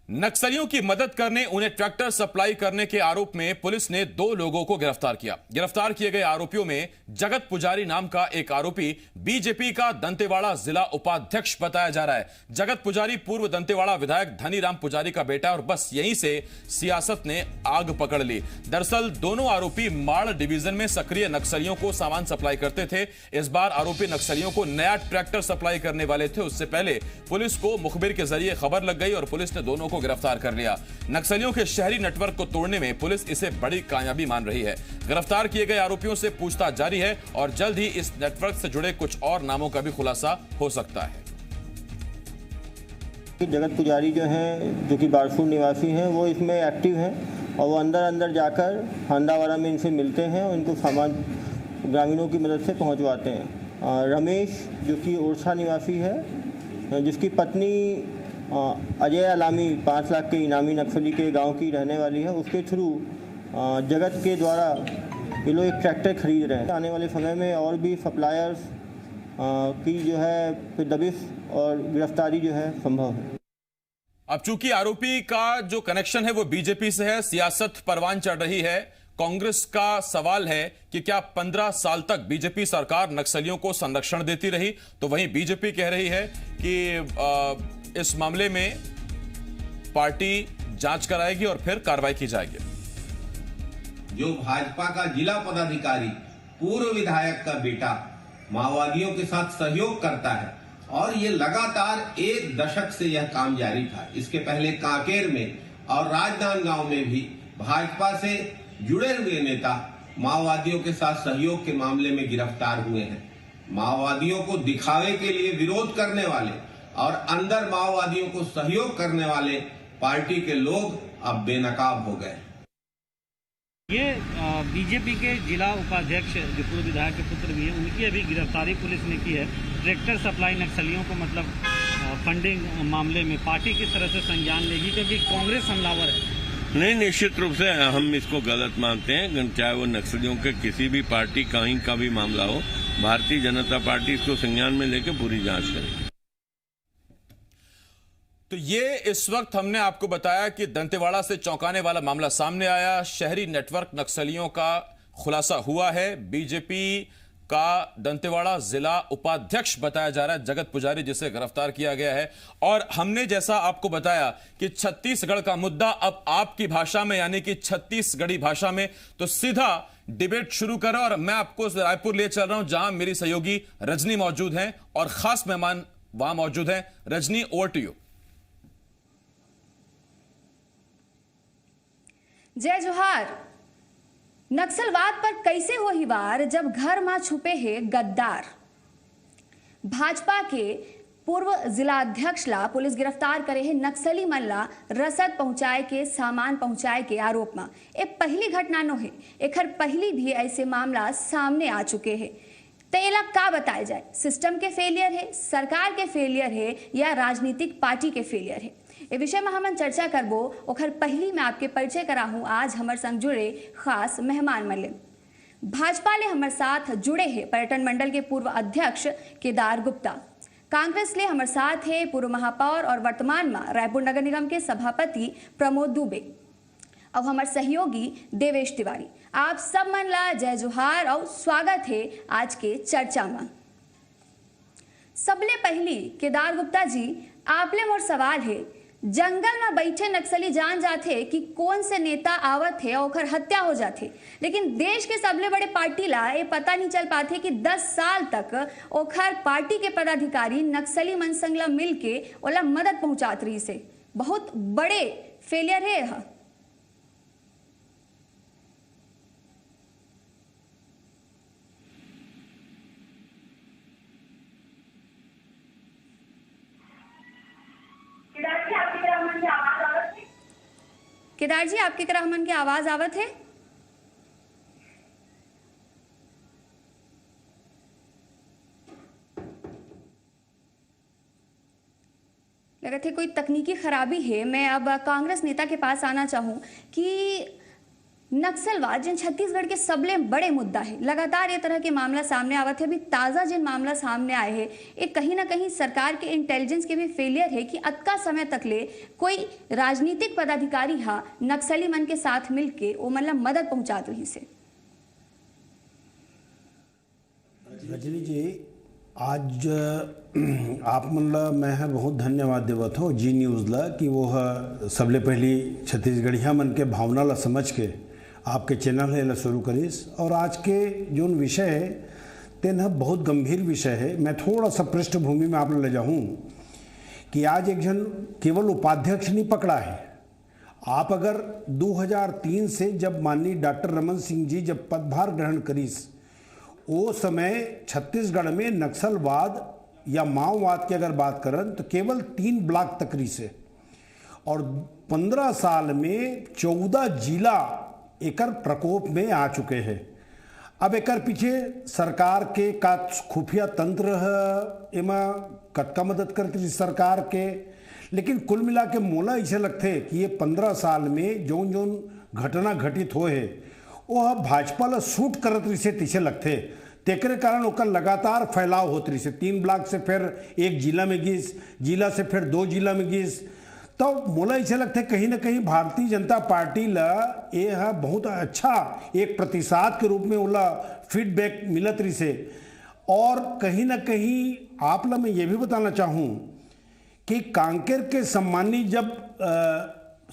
नक्सलियों की मदद करने उन्हें ट्रैक्टर सप्लाई करने के आरोप में पुलिस ने 2 लोगों को गिरफ्तार किया। गिरफ्तार किए गए आरोपियों में जगत पुजारी नाम का एक आरोपी बीजेपी का दंतेवाड़ा जिला उपाध्यक्ष बताया जा रहा है। जगत पुजारी पूर्व दंतेवाड़ा विधायक धनीराम पुजारी का बेटा और बस यहीं से सियासत ने आग पकड़ ली। दरअसल दोनों आरोपी माड़ डिवीजन में सक्रिय नक्सलियों को सामान सप्लाई करते थे। इस बार आरोपी नक्सलियों को नया ट्रैक्टर सप्लाई करने वाले थे। उससे पहले पुलिस को मुखबिर के जरिए खबर लग गई और पुलिस ने दोनों को गिरफ्तार कर लिया। नक्सलियों के शहरी नेटवर्क को तोड़ने में पुलिस इसे बड़ी कामयाबी मान रही है। गिरफ्तार किए गए आरोपियों से पूछताछ जारी है और जल्द ही इस नेटवर्क से जुड़े कुछ और नामों का भी खुलासा हो सकता है। जगत पुजारी जो हैं, जो कि बारसूर निवासी हैं, वो इसमें एक्टिव हैं और वो अंदर जाकर हांदावाड़ा में इनसे मिलते हैं और इनको सामान ग्रामीणों की मदद से पहुंचवाते हैं। रमेश जो कि ओरछा निवासी है, जिसकी पत्नी अजय अलामी 5 लाख के इनामी नक्सली के गांव की रहने वाली है, उसके थ्रू जगत के द्वारा ये लोग एक ट्रैक्टर खरीद रहे हैं। आने वाले समय में और भी सप्लायर्स की जो है दबिश और गिरफ्तारी जो है संभव है। अब चूंकि आरोपी का जो कनेक्शन है वो बीजेपी से है, सियासत परवान चढ़ रही है। कांग्रेस का सवाल है कि क्या 15 साल तक बीजेपी सरकार नक्सलियों को संरक्षण देती रही, तो वहीं बीजेपी कह रही है कि इस मामले में पार्टी जांच कराएगी और फिर कार्रवाई की जाएगी। जो भाजपा का जिला पदाधिकारी पूर्व विधायक का बेटा माओवादियों के साथ सहयोग करता है और ये लगातार 1 दशक से यह काम जारी था। इसके पहले कांकेर में और राजनांदगांव में भी भाजपा से जुड़े हुए नेता माओवादियों के साथ सहयोग के मामले में गिरफ्तार हुए हैं। माओवादियों को दिखावे के लिए विरोध करने वाले और अंदर माओवादियों को सहयोग करने वाले पार्टी के लोग अब बेनकाब हो गए। ये बीजेपी के जिला उपाध्यक्ष जो पूर्व विधायक के पुत्र भी हैं, उनकी अभी गिरफ्तारी पुलिस ने की है। ट्रैक्टर सप्लाई नक्सलियों को मतलब फंडिंग मामले में पार्टी किस तरह से संज्ञान लेगी, क्योंकि कांग्रेस हमलावर है? नहीं, निश्चित रूप से हम इसको गलत मानते हैं। चाहे वो नक्सलियों के किसी भी पार्टी कहीं का भी मामला हो, भारतीय जनता पार्टी इसको संज्ञान में लेकर पूरी जांच करेगी। तो ये इस वक्त हमने आपको बताया कि दंतेवाड़ा से चौंकाने वाला मामला सामने आया। शहरी नेटवर्क नक्सलियों का खुलासा हुआ है। बीजेपी का दंतेवाड़ा जिला उपाध्यक्ष बताया जा रहा है जगत पुजारी, जिसे गिरफ्तार किया गया है। और हमने जैसा आपको बताया कि छत्तीसगढ़ का मुद्दा अब आपकी भाषा में, यानी कि छत्तीसगढ़ी भाषा में, तो सीधा डिबेट शुरू करें। और मैं आपको रायपुर ले चल रहा हूं, जहां मेरी सहयोगी रजनी मौजूद हैं और खास मेहमान वहां मौजूद हैं। Rajni, over to you. जय जोहार। नक्सलवाद पर कैसे हो ही वार जब घर में छुपे है गद्दार। भाजपा के पूर्व जिला अध्यक्ष ला पुलिस गिरफ्तार करे है नक्सली मन ला रसद पहुंचाए के, सामान पहुंचाए के आरोप में। ये पहली घटना नो है, एकर पहली भी ऐसे मामला सामने आ चुके हैं। तेला का बताया जाए, सिस्टम के फेलियर है, सरकार के फेलियर है या राजनीतिक पार्टी के फेलियर है? ए विषय में हम चर्चा करबो। ओखर पहली मैं आपके परिचय कराहूं आज हमर संग जुड़े खास मेहमान मले। भाजपा ले हमर साथ जुड़े हैं पर्यटन मंडल के पूर्व अध्यक्ष केदार गुप्ता। कांग्रेस ले हमर साथ है पूर्व महापौर और वर्तमान में रायपुर नगर निगम के सभापति प्रमोद दुबे और हमार सहयोगी देवेश तिवारी। आप सब मन ला जय जोहार और स्वागत है आज के चर्चा में। सबले पहली केदार गुप्ता जी, आपले मोर सवाल है, जंगल में बैठे नक्सली जान जाते कि कौन से नेता आवत है और हत्या हो जाते, लेकिन देश के सबले बड़े पार्टी ला ये पता नहीं चल पाते कि 10 साल तक ओखर पार्टी के पदाधिकारी नक्सली मन संग ला मिल के ओला मदद पहुंचात रही से। बहुत बड़े फेलियर है यह। केदार जी, आपके रहमान की आवाज आवत है? लगता है कोई तकनीकी खराबी है। मैं अब कांग्रेस नेता के पास आना चाहूं कि नक्सलवाद जिन छत्तीसगढ़ के सबले बड़े मुद्दा है, लगातार ये तरह के मामला सामने आवत है। अभी ताज़ा जिन मामला सामने आए हैं, एक कहीं ना कहीं सरकार के इंटेलिजेंस के भी फेलियर है कि अतका समय तक ले कोई राजनीतिक पदाधिकारी हा नक्सली मन के साथ मिलके वो मतलब मदद पहुंचात रही से। रजनी जी, आज आप मतलब मैं बहुत धन्यवाद देवत हो जी न्यूज़ ला कि वो सबले पहली छत्तीसगढ़िया मन के भावना ला समझ के आपके चैनल है ला शुरू करीस। और आज के जो विषय है तेन बहुत गंभीर विषय है। मैं थोड़ा सा पृष्ठभूमि में आप ले जाऊँ कि आज एक जन केवल उपाध्यक्ष नहीं पकड़ा है। आप अगर 2003 से जब माननीय डॉक्टर रमन सिंह जी जब पदभार ग्रहण करीस, वो समय छत्तीसगढ़ में नक्सलवाद या माओवाद की अगर बात करें तो केवल 3 ब्लॉक तकरी से, और 15 साल में 14 जिला एकर प्रकोप में आ चुके हैं। अब एकर पीछे सरकार के का खुफिया तंत्र है, एमा कतका मदद करती सरकार के, लेकिन कुल मिला के मोला ऐसे लगते कि ये 15 साल में जोन जोन घटना घटित हो है वह भाजपा ला सूट करत रही से तीसे लगते, तेकरे कारण ओकर लगातार फैलाव होत रही से। 3 ब्लॉक से फिर 1 जिला में गिस, जिला से फिर 2 जिला में गिस। तो मोला ऐसे लगते कहीं ना कहीं भारतीय जनता पार्टी ला यह बहुत अच्छा एक प्रतिसाद के रूप में ओला फीडबैक मिलत रही से। और कहीं ना कहीं आप ला मैं ये भी बताना चाहूँ कि कांकेर के सम्मानी जब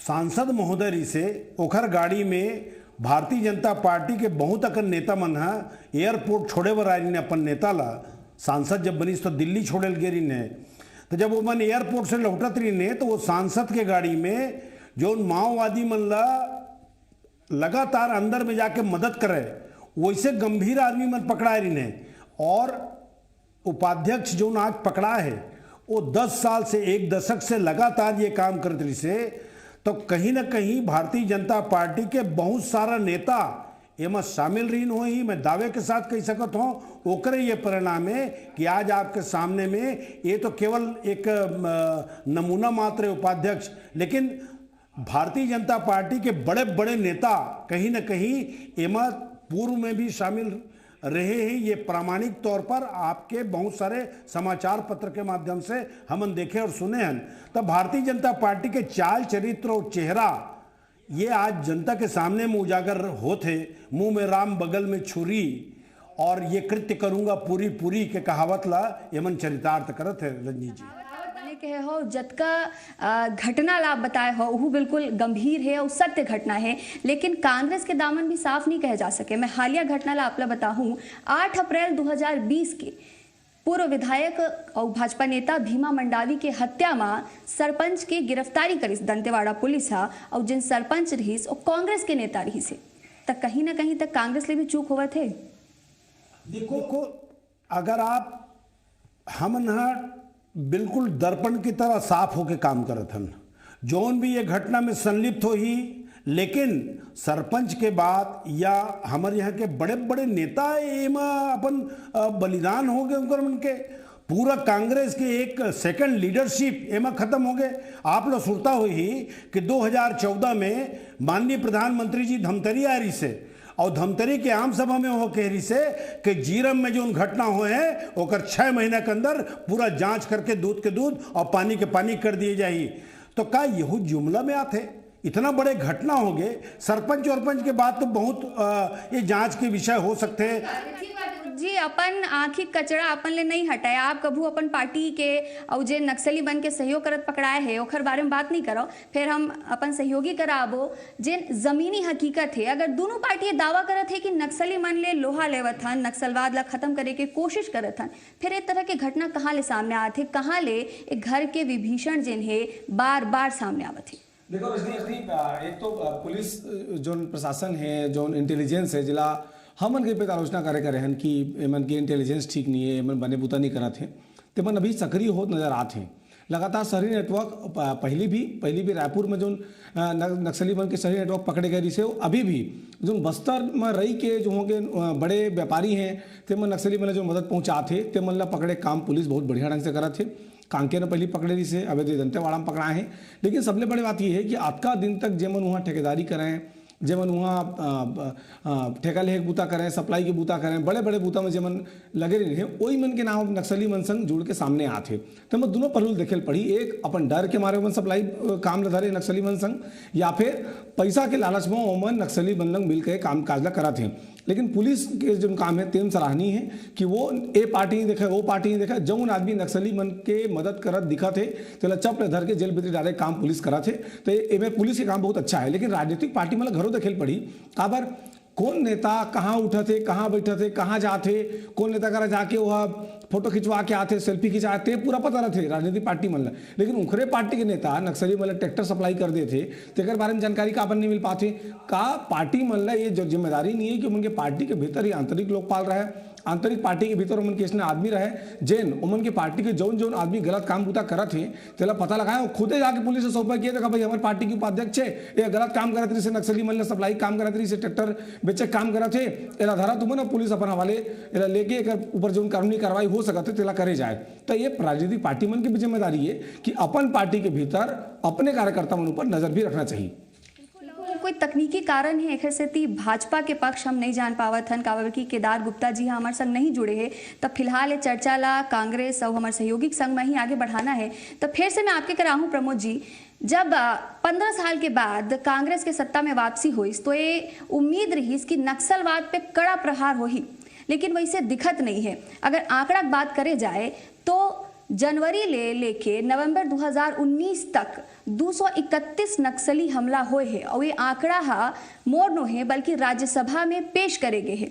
सांसद महोदय रही से ओखर गाड़ी में भारतीय जनता पार्टी के बहुत अकन नेता मन है एयरपोर्ट छोड़े बर आई ने अपन नेता ला, सांसद जब बनीस तो दिल्ली छोड़े गे रही ने, तो जब वो मन एयरपोर्ट से लौटत रही ने तो वो सांसद के गाड़ी में जो माओवादी मन ला लगातार अंदर में जाके मदद करे वैसे गंभीर आदमी मन पकड़ा रही ने। और उपाध्यक्ष जो आज पकड़ा है वो 10 साल से 1 दशक से लगातार ये काम करत रही से। तो कहीं ना कहीं भारतीय जनता पार्टी के बहुत सारा नेता एमा शामिल रही हो ही, मैं दावे के साथ कह सकता हूँ। ओकरे ये परिणाम है कि आज आपके सामने में ये तो केवल एक नमूना मात्र उपाध्यक्ष, लेकिन भारतीय जनता पार्टी के बड़े बड़े नेता कहीं ना कहीं एमा पूर्व में भी शामिल रहे हैं। ये प्रामाणिक तौर पर आपके बहुत सारे समाचार पत्र के माध्यम से हम देखे और सुने हैं। तो भारतीय जनता पार्टी के चाल चरित्र और चेहरा ये आज जनता के सामने में उजागर होते, मुंह में राम बगल में छुरी, और ये कृत्य करूंगा पूरी पूरी के कहावत ला यमन चरितार्थ करत है। रंजीत जी कहे हो जतका घटना ला बताए हो वो बिल्कुल गंभीर है और सत्य घटना है, लेकिन कांग्रेस के दामन भी साफ नहीं कहे जा सके। मैं हालिया घटना ला आपला बताऊं, 8 अप्रैल 2020 के पूर्व विधायक और भाजपा नेता भीमा मंडावी के हत्या में सरपंच की गिरफ्तारी करी दंतेवाड़ा पुलिस हा, और जिन सरपंच रहीस और कांग्रेस के नेता रही से, तक कहीं ना कहीं तक कांग्रेस ले भी चूक हुआ थे। देखो अगर आप हम बिल्कुल दर्पण की तरह साफ होके काम करत हन, जौन भी ये घटना में संलिप्त हो ही, लेकिन सरपंच के बाद या हमारे यहाँ के बड़े बड़े नेता एमा अपन बलिदान हो गए उनकर, उनके पूरा कांग्रेस के एक सेकंड लीडरशिप एमा खत्म हो गए। आप लोग सुनता हुई कि 2014 में माननीय प्रधानमंत्री जी धमतरी आ रही से, और धमतरी के आम सभा में वो कह रही से कि जीरम में जो घटना हुए हैं ओकर 6 महीना के अंदर पूरा जांच करके दूध के दूध और पानी के पानी कर दिए जाही। तो का यहू जुमला में आते इतना बड़े घटना हो गए, सरपंच और पंच के बाद तो बहुत ये जांच के विषय हो सकते हैं। जी अपन आखिर कचरा अपन ले नहीं हटाया, आप कभू अपन पार्टी के और जे नक्सली बन के सहयोग करत पकड़ाए है ओखर बारे में बात नहीं करो, फिर हम अपन सहयोगी कराबो जिन जमीनी हकीकत है। अगर दोनों पार्टी दावा करत है कि नक्सली मन ले लोहा लेवत हन, नक्सलवाद ला खत्म करे के कोशिश करत हन, फिर एक तरह के घटना कहाँ ले सामने आते है, कहाँ ले एक घर के विभीषण जिन है बार बार सामने आवत है। देखो रजनी, एक तो पुलिस जो प्रशासन है, जो इंटेलिजेंस है जिला, हमन के पे आलोचना करे हन कि एमन के इंटेलिजेंस ठीक नहीं है, एमन बने बुता नहीं करत है, तेमन अभी सक्रिय होत नजर आते हैं। लगातार शहरी नेटवर्क पहली भी रायपुर में जो नक्सली बन के शहरी नेटवर्क पकड़े गए से अभी भी जो बस्तर में रही के जो होंगे बड़े व्यापारी हैं तेमन नक्सली बने जो मदद पहुँचाते तेमन ला पकड़े काम पुलिस बहुत बढ़िया ढंग से करत है। कांकेर में पहली पकड़े रही से, अभी दंतेवाड़ा में पकड़ाए हैं। लेकिन सबसे बड़ी बात यह है कि आज का दिन तक जेमन वहाँ ठेकेदारी कराएं जेमन वहाँ ठेका लेहे के बूता करें, सप्लाई के बूता करें, बड़े बड़े बूता में जेमन लगे रहे वही मन के नाम नक्सली मन संग जुड़ के सामने आते। तो मैं दोनों पहलू देखे पड़ी, एक अपन डर के मारे मन सप्लाई काम ल धरे नक्सली मन संग, या फिर पैसा के लालच में ओमन नक्सली मन मिल के काम काज ला करा थे। लेकिन पुलिस के जो काम है तेम सराहनीय है कि वो ए पार्टी नहीं देखा, वो पार्टी नहीं देखा, जौन आदमी नक्सली मन के मदद करत दिखा थे तेला चप ले धर के जेल भीतर डाले काम पुलिस करा थे। तो ये पुलिस के काम बहुत अच्छा है। लेकिन राजनीतिक पार्टी मतलब घरों देखेल पड़ी काबर कौन नेता कहाँ उठा थे, कहाँ बैठा थे, कहाँ जाते, कौन नेता करा जाके वह फोटो खिंचवा के आते, सेल्फी खिंचाते, पूरा पता रहते राजनीतिक पार्टी मन। लेकिन उखरे पार्टी के नेता नक्सली मतलब ट्रैक्टर सप्लाई कर देते तेकर बारे में जानकारी काबर नहीं मिल पाते का पार्टी मन ये जो जिम्मेदारी नहीं है कि उनके पार्टी के भीतर ही आंतरिक लोकपाल रहे, आंतरिक पार्टी के भीतर उमन के इसने आदमी रहे जेन उमन के पार्टी के जौन जौन आदमी गलत काम बुता करत है तेला पता लगाया, खुदे जाके पुलिस से सौंपा किया देखा भाई हमारे पार्टी के उपाध्यक्ष है ये गलत काम करत रही से, नक्सली मन सप्लाई काम करत रही से, ट्रैक्टर बेचे काम करत है, एला धरा तुम ना पुलिस अपन हवाले एला लेके एक ऊपर जो कानूनी कार्रवाई हो सकत है तेला करे जाए। तो ये राजनीतिक पार्टी मन की भी जिम्मेदारी है कि अपन पार्टी के भीतर अपने कार्यकर्ता मन ऊपर नजर भी रखना चाहिए। कोई तकनीकी कारण है एक से भाजपा के पक्ष हम नहीं जान पावत हन काबर की केदार गुप्ता जी हमारे संग नहीं जुड़े हैं। तब फिलहाल ये चर्चा ला कांग्रेस और हमारे सहयोगी संग में ही आगे बढ़ाना है। तो फिर से मैं आपके करा हूँ प्रमोद जी, जब 15 साल के बाद कांग्रेस के सत्ता में वापसी हुई तो ये उम्मीद रही कि नक्सलवाद पे कड़ा प्रहार हो ही, लेकिन वैसे दिखत नहीं है। अगर आंकड़ा की बात करे जाए तो जनवरी लेके नवंबर 2019 तक 231 नक्सली हमला हुए हैं और ये आंकड़ा मोर नो है बल्कि राज्यसभा में पेश करे गए हैं।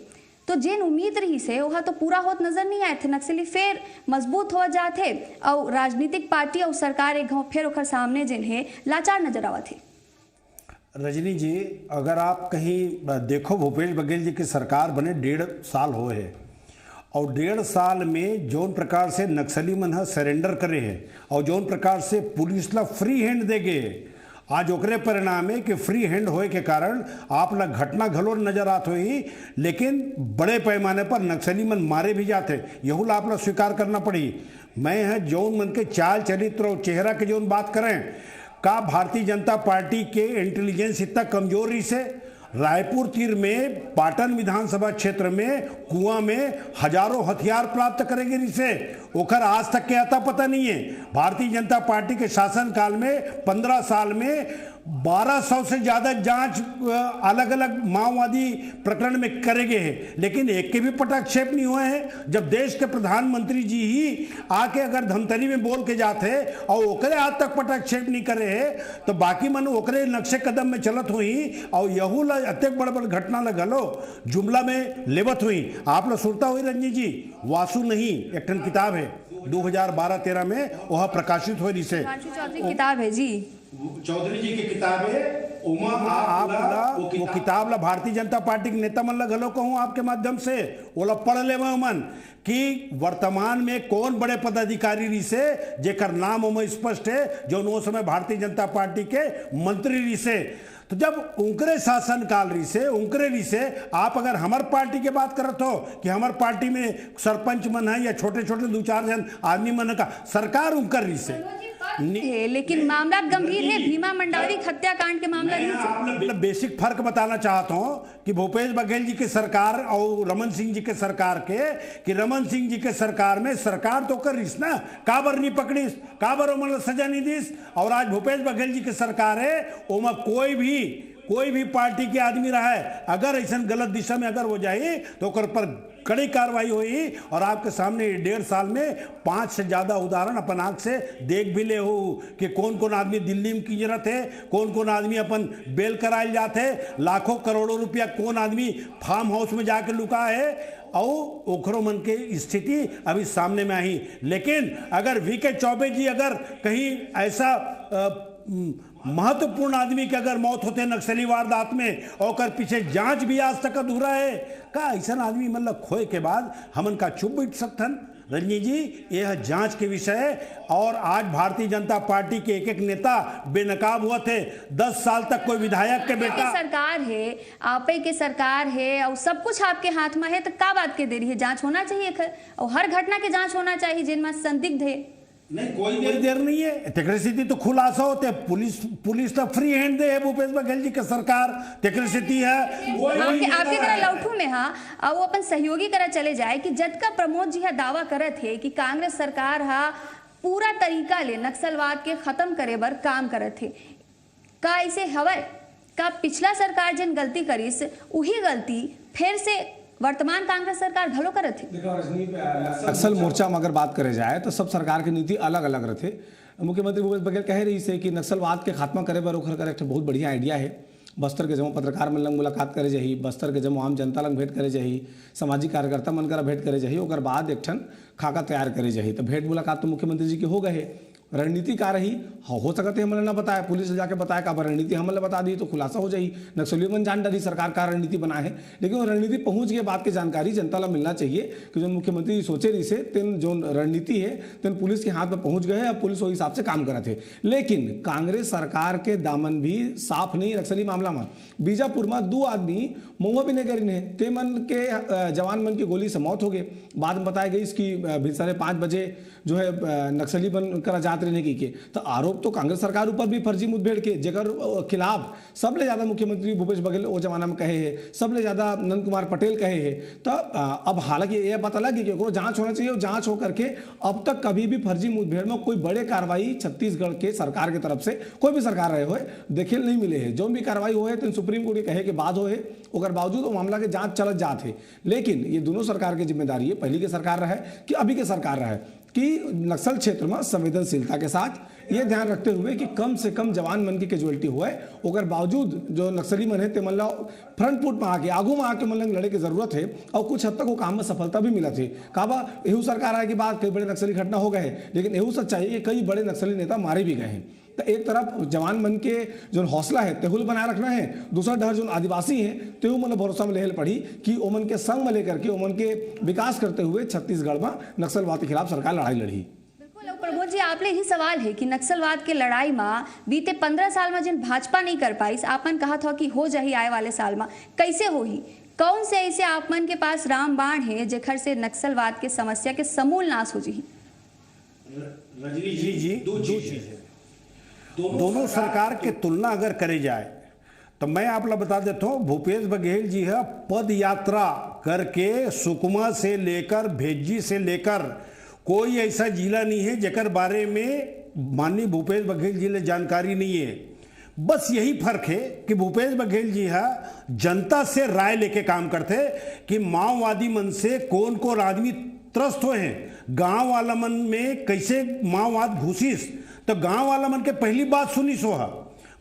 तो जेन उम्मीद रही से वह तो पूरा होत नजर नहीं आए थे, नक्सली फिर मजबूत हो जाते और राजनीतिक पार्टी और सरकार एक गाँव फिर ओखर सामने जिन है लाचार नजर आवा थे। रजनी जी, अगर आप कहीं देखो भूपेश बघेल जी की सरकार बने 1.5 साल हुए हैं और 1.5 साल में जौन प्रकार से नक्सली मन सरेंडर करे है और जौन प्रकार से पुलिस ला फ्री हैंड दे गए, आज ओकरे परिणाम है कि फ्री हैंड होए के कारण आप ला घटना घलो नजर आत हुई, लेकिन बड़े पैमाने पर नक्सली मन मारे भी जाते, यहू ला आप ला स्वीकार करना पड़ी। मैं है जौन मन के चाल चरित्र और चेहरा के जौन बात करें का भारतीय जनता पार्टी के इंटेलिजेंस इतना कमजोर रही से रायपुर तीर में पाटन विधानसभा क्षेत्र में कुआं में हजारों हथियार प्राप्त करेंगे जिसे ओखर आज तक के आता पता नहीं है। भारतीय जनता पार्टी के शासनकाल में 15 साल में 1200 से ज़्यादा जांच अलग अलग माओवादी प्रकरण में करे गए हैं, लेकिन एक के भी पटाक्षेप नहीं हुए हैं। जब देश के प्रधानमंत्री जी ही आके अगर धमतरी में बोल के जाते और ओकरे आज तक पटाक्षेप नहीं करे है तो बाकी मन ओकरे नक्शे कदम में चलत हुई और यहू ला अत्यंत बड़ बड़ घटना लगलो जुमला में लेवत हुई। आप लोग सुनता हुई रंजी जी, वासु नहीं एक टन किताब है 2012-13 में वह प्रकाशित हुई से किताब है जी, चौधरी जी की किताब है। आप वो किताब ला भारतीय जनता पार्टी के नेता मन लगलो कहूँ आपके माध्यम से वो पढ़ ले मन कि वर्तमान में कौन बड़े पदाधिकारी रही से जेकर नाम उमें स्पष्ट है जो नो समय भारतीय जनता पार्टी के मंत्री रही से। तो जब उनकरे शासनकाल रही से उनकरे रही से आप अगर हमार पार्टी के बात करत हो कि हमार पार्टी में सरपंच मन है या छोटे छोटे 2-4 जन आदमी मन का सरकार उनकर रही से है, लेकिन मामला गंभीर है। भीमा मंडावी हत्याकांड के मामला मतलब बेसिक फर्क बताना चाहता हूं कि भूपेश बघेल जी की सरकार और रमन सिंह जी के सरकार के कि रमन सिंह जी के सरकार में सरकार तो कर रही ना, काबर नहीं पकड़ी, काबर मतलब सजा नहीं दी। और आज भूपेश बघेल जी की सरकार है ओमा कोई भी पार्टी के आदमी रहा है अगर ऐसा गलत दिशा में अगर हो जाए तो ओकर पर कड़ी कार्रवाई हुई। और आपके सामने 1.5 साल में 5 से ज्यादा उदाहरण अपन आंख से देख भी ले हो कि कौन कौन आदमी दिल्ली में की जरूरत है, कौन कौन आदमी अपन बेल कराए जाते, लाखों करोड़ों रुपया कौन आदमी फार्म हाउस में जाके लुका है और ओखरो मन के स्थिति अभी सामने में आई। लेकिन अगर वीके चौबे जी अगर कहीं ऐसा महत्वपूर्ण आदमी के अगर मौत होते नक्सली वारदात में और पीछे जांच भी आज तक अधूरा है का ऐसा आदमी मतलब खोए के बाद हमन का चुप बैठ सकथन। रजनी जी यह जांच के विषय है और आज भारतीय जनता पार्टी के एक नेता बेनकाब हुआ थे। 10 साल तक कोई विधायक के बेटा सरकार है, आप के सरकार है और सब कुछ आपके हाथ में है तो क्या बात के देरी है, जांच होना चाहिए और हर घटना के जांच होना चाहिए जिनमें संदिग्ध है। नहीं कोई देर नहीं है तेकरे स्थिति तो खुलासा होते पुलिस तो फ्री हैंड दे है भूपेश बघेल जी के सरकार तेकरे स्थिति है आपके तरह लौटू में वो अपन सहयोगी करा चले जाए कि जद का प्रमोद जी दावा करत है कि कांग्रेस सरकार पूरा तरीका ले नक्सलवाद के खत्म करे बर काम करत है का ऐसे हवय का पिछला सरकार जिन गलती करीस वही गलती फिर से वर्तमान कांग्रेस सरकार घलो करत है। नक्सल मोर्चा में अगर बात करे जाए तो सब सरकार की नीति अलग अलग रहते। मुख्यमंत्री भूपेश बघेल कह रही है कि नक्सलवाद के खात्मा करे बर ओखर करे एक बहुत बढ़िया आइडिया है। बस्तर के जमो पत्रकार मन लंग मुलाकात करे जाही, बस्तर के जमो आम जनता लंग भेंट करे जाही, सामाजिक कार्यकर्ता मन करा भेंट करे जाही, ओकर बाद एक ठन खाका तैयार करे जाही। तो भेंट मुलाकात तो मुख्यमंत्री जी के हो गए। रणनीति का रही हो सकते हमने ना बताया, पुलिस ने जाके बताया का रणनीति हमने बता दी तो खुलासा हो जाही। नक्सलियों में जान डाली सरकार का रणनीति बना है, लेकिन वो रणनीति पहुंच गए बात की जानकारी जनता ला मिलना चाहिए कि जो मुख्यमंत्री सोचे रही से तेन जो रणनीति है तेन पुलिस के हाथ में पहुंच गए। अब पुलिस वही हिसाब से काम करे थे, लेकिन कांग्रेस सरकार के दामन भी साफ नहीं नक्सली मामला में। बीजापुर में 2 आदमी महुआ भी नहीं करी ते मन के जवान मन की गोली से मौत हो गई। बाद में बताया गई इसकी भी 5:30 बजे जो है नक्सली बन कर जात रहने की के। तो आरोप तो कांग्रेस सरकार ऊपर भी फर्जी मुठभेड़ के जेकर खिलाफ सबले ज्यादा मुख्यमंत्री भूपेश बघेल वो जमाना में कहे है, सबले ज्यादा नंद कुमार पटेल कहे है। तो अब हालांकि यह पता लगी कि जांच होना चाहिए, जांच हो करके अब तक कभी भी फर्जी मुठभेड़ में कोई बड़े कार्रवाई छत्तीसगढ़ के सरकार की तरफ से कोई भी सरकार रहे हो देखे नहीं मिले है। जो भी कार्रवाई हो है सुप्रीम कोर्ट के कहे के बाद हो है, ओकर बावजूद वो मामला के जांच चलत जात है। लेकिन ये दोनों सरकार की जिम्मेदारी है, पहली के सरकार रहा है कि अभी के सरकार रहा है कि नक्सल क्षेत्र में संवेदनशीलता के साथ ये ध्यान रखते हुए कि कम से कम जवान मन की कैजुअलिटी हुआ है, ओकर बावजूद जो नक्सली मन है ते मन ला फ्रंट फुट में आके आगू में आके मन लड़े की जरूरत है। और कुछ हद तक वो काम में सफलता भी मिला थी। काबा एहू सरकार आए के बाद कई बड़े नक्सली घटना हो गए, लेकिन एहू सच्चाई है कि कई बड़े नक्सली नेता मारे भी गए हैं। तो एक तरफ जवान मन के जो हौसला है तेहुल बनाए रखना है, दूसरा डर जो आदिवासी है तेहू मन भरोसा में लेहल पड़ी कि ओमन के संग में लेकर के ओमन के विकास करते हुए छत्तीसगढ़ में नक्सलवाद के खिलाफ सरकार लड़ाई लड़ी। प्रमोद जी आप यही सवाल है कि नक्सलवाद के लड़ाई में बीते 15 साल में जिन भाजपा नहीं कर पाई, आपन कहा था कि हो जाही आए वाले साल में, कैसे होही? कौन से ऐसे आपमन के पास रामबाण है जेखर से नक्सलवाद के समस्या के समूल नाश हो जाही? रजनी जी दो चीज है। दोनों सरकार के तुलना अगर करे जाए तो मैं आप लोग बता देता हूँ, भूपेश बघेल जी है पद यात्रा करके सुकमा से लेकर भेज्जी से लेकर कोई ऐसा जिला नहीं है जेकर बारे में माननीय भूपेश बघेल जी ने जानकारी नहीं है। बस यही फर्क है कि भूपेश बघेल जी है जनता से राय लेके काम करते कि माओवादी मन से कौन को आदमी त्रस्त हुए हैं, गांव वाला मन में कैसे माओवाद घुसीस, तो गांव वाला मन के पहली बात सुनी सोहा,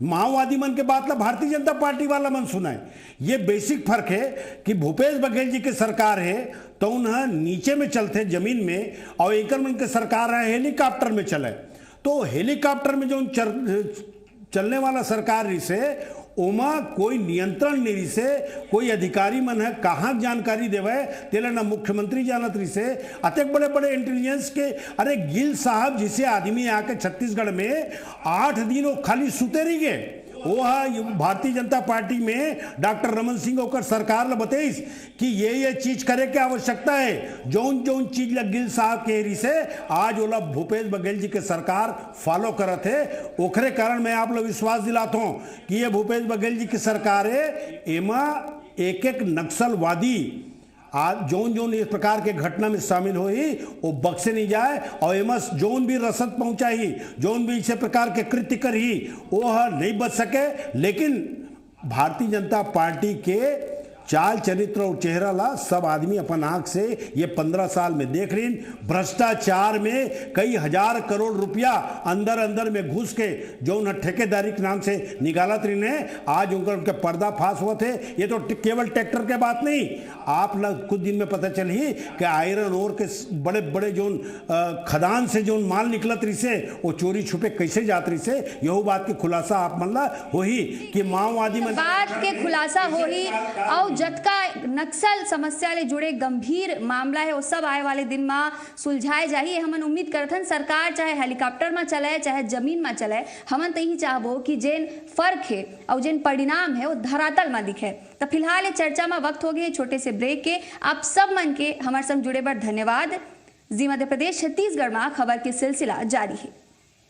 माओवादी मन के बात ला भारतीय जनता पार्टी वाला मन सुना है। ये बेसिक फर्क है कि भूपेश बघेल जी की सरकार है तो उन्हें नीचे में चलते जमीन में, और एक मन के सरकार है हेलीकॉप्टर में चले। तो हेलीकॉप्टर में जो चलने वाला सरकार से ओमा कोई नियंत्रण नहीं से, कोई अधिकारी मन है कहाँ जानकारी देवे तेला ना मुख्यमंत्री जानत रही से, अतक बड़े बड़े इंटेलिजेंस के। अरे गिल साहब जिसे आदमी आके छत्तीसगढ़ में 8 दिन वो खाली सुते रही गए, वो है भारतीय जनता पार्टी में डॉक्टर रमन सिंह होकर सरकार ने बताइस कि ये चीज करे की आवश्यकता है। जौन जौन चीज लग गिल साहब के एरी से आज ओला भूपेश बघेल जी के सरकार फॉलो करत है। ओखरे कारण मैं आप लोग विश्वास दिलाता हूं कि ये भूपेश बघेल जी की सरकार है, एमा एक एक नक्सलवादी आज जोन जोन इस प्रकार के घटना में शामिल हो ही वो बख्शे नहीं जाए, और एमस जोन भी रसद पहुंचाई, जोन भी इस प्रकार के कृत्य कर ही वो नहीं बच सके। लेकिन भारतीय जनता पार्टी के चाल चरित्र और चेहरा ला सब आदमी अपन आंख से ये 15 साल में देख रही। भ्रष्टाचार में कई हजार करोड़ रुपया अंदर अंदर में घुस के जो उन्हें ठेकेदारी के नाम से निकालत रही ने, आज उनके पर्दाफाश हुआ थे। ये तो केवल ट्रैक्टर के बात नहीं, आप लोग कुछ दिन में पता चली कि आयरन ओर के बड़े बड़े जो खदान से जो माल निकलत रही से वो चोरी छुपे कैसे जात रही से, यही बात की खुलासा आप मनला हो ही कि माओवादी बात के खुलासा हो ही। और जतका नक्सल समस्या ले जुड़े गंभीर मामला है वो सब आए वाले दिन में सुलझाए जाही। हमन उम्मीद करथन सरकार चाहे हेलीकॉप्टर में चले चाहे जमीन में चले, हमन तो यही चाहबो कि जेन फर्क है और जेन परिणाम है वो धरातल में दिखे। तो फिलहाल चर्चा में वक्त हो गई छोटे से ब्रेक के। आप सब मन के हमारे संग जुड़े बर धन्यवाद। जी मध्य प्रदेश छत्तीसगढ़ में खबर के सिलसिला जारी है।